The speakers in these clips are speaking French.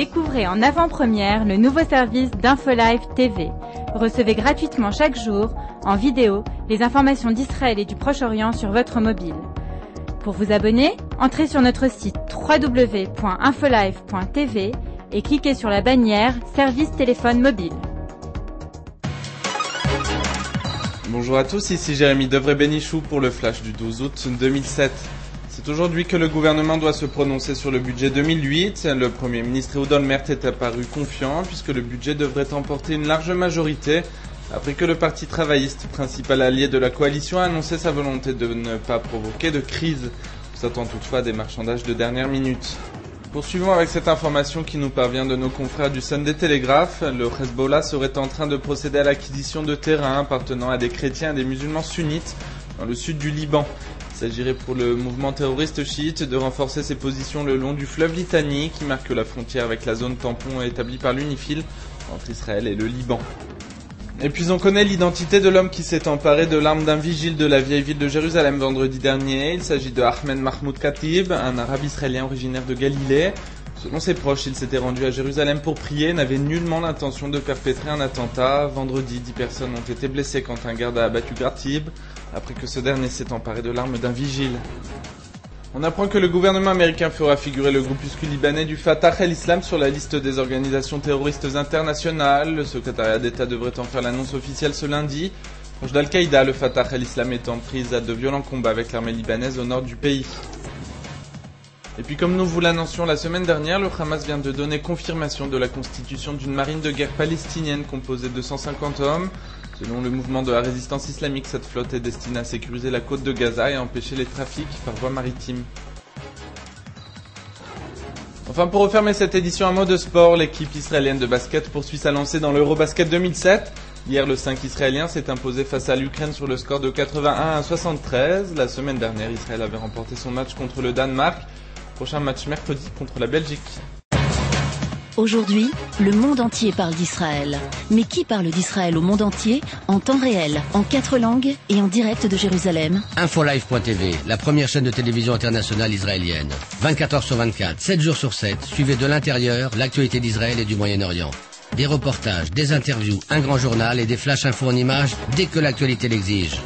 Découvrez en avant-première le nouveau service d'InfoLive TV. Recevez gratuitement chaque jour, en vidéo, les informations d'Israël et du Proche-Orient sur votre mobile. Pour vous abonner, entrez sur notre site www.infolive.tv et cliquez sur la bannière Service téléphone mobile. Bonjour à tous, ici Jérémy Devray-Benichou pour le flash du 12 août 2007. C'est aujourd'hui que le gouvernement doit se prononcer sur le budget 2008. Le Premier ministre Ehud Olmert est apparu confiant puisque le budget devrait emporter une large majorité après que le Parti travailliste, principal allié de la coalition, a annoncé sa volonté de ne pas provoquer de crise. On s'attend toutefois à des marchandages de dernière minute. Poursuivons avec cette information qui nous parvient de nos confrères du Sunday Telegraph. Le Hezbollah serait en train de procéder à l'acquisition de terrains appartenant à des chrétiens et des musulmans sunnites dans le sud du Liban. Il s'agirait pour le mouvement terroriste chiite de renforcer ses positions le long du fleuve Litani qui marque la frontière avec la zone tampon établie par l'UNIFIL entre Israël et le Liban. Et puis on connaît l'identité de l'homme qui s'est emparé de l'arme d'un vigile de la vieille ville de Jérusalem vendredi dernier. Il s'agit de Ahmed Mahmoud Khatib, un arabe israélien originaire de Galilée. Selon ses proches, il s'était rendu à Jérusalem pour prier et n'avait nullement l'intention de perpétrer un attentat. Vendredi, 10 personnes ont été blessées quand un garde a abattu Khatib, après que ce dernier s'est emparé de l'arme d'un vigile. On apprend que le gouvernement américain fera figurer le groupuscule libanais du Fatah el-Islam sur la liste des organisations terroristes internationales. Le secrétariat d'État devrait en faire l'annonce officielle ce lundi. Proche d'Al-Qaïda, le Fatah el-Islam est en prise à de violents combats avec l'armée libanaise au nord du pays. Et puis comme nous vous l'annoncions la semaine dernière, le Hamas vient de donner confirmation de la constitution d'une marine de guerre palestinienne composée de 150 hommes. Selon le mouvement de la résistance islamique, cette flotte est destinée à sécuriser la côte de Gaza et à empêcher les trafics par voie maritime. Enfin, pour refermer cette édition, un mot de sport. L'équipe israélienne de basket poursuit sa lancée dans l'Eurobasket 2007. Hier, le 5 israélien s'est imposé face à l'Ukraine sur le score de 81-73. La semaine dernière, Israël avait remporté son match contre le Danemark. Prochain match mercredi contre la Belgique. Aujourd'hui, le monde entier parle d'Israël. Mais qui parle d'Israël au monde entier, en temps réel, en 4 langues et en direct de Jérusalem? InfoLive.tv, la première chaîne de télévision internationale israélienne. 24 heures sur 24, 7 jours sur 7, suivez de l'intérieur l'actualité d'Israël et du Moyen-Orient. Des reportages, des interviews, un grand journal et des flash infos en images dès que l'actualité l'exige.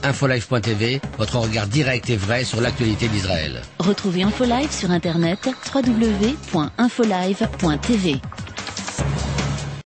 InfoLive.tv, votre regard direct et vrai sur l'actualité d'Israël. Retrouvez InfoLive sur internet www.infolive.tv.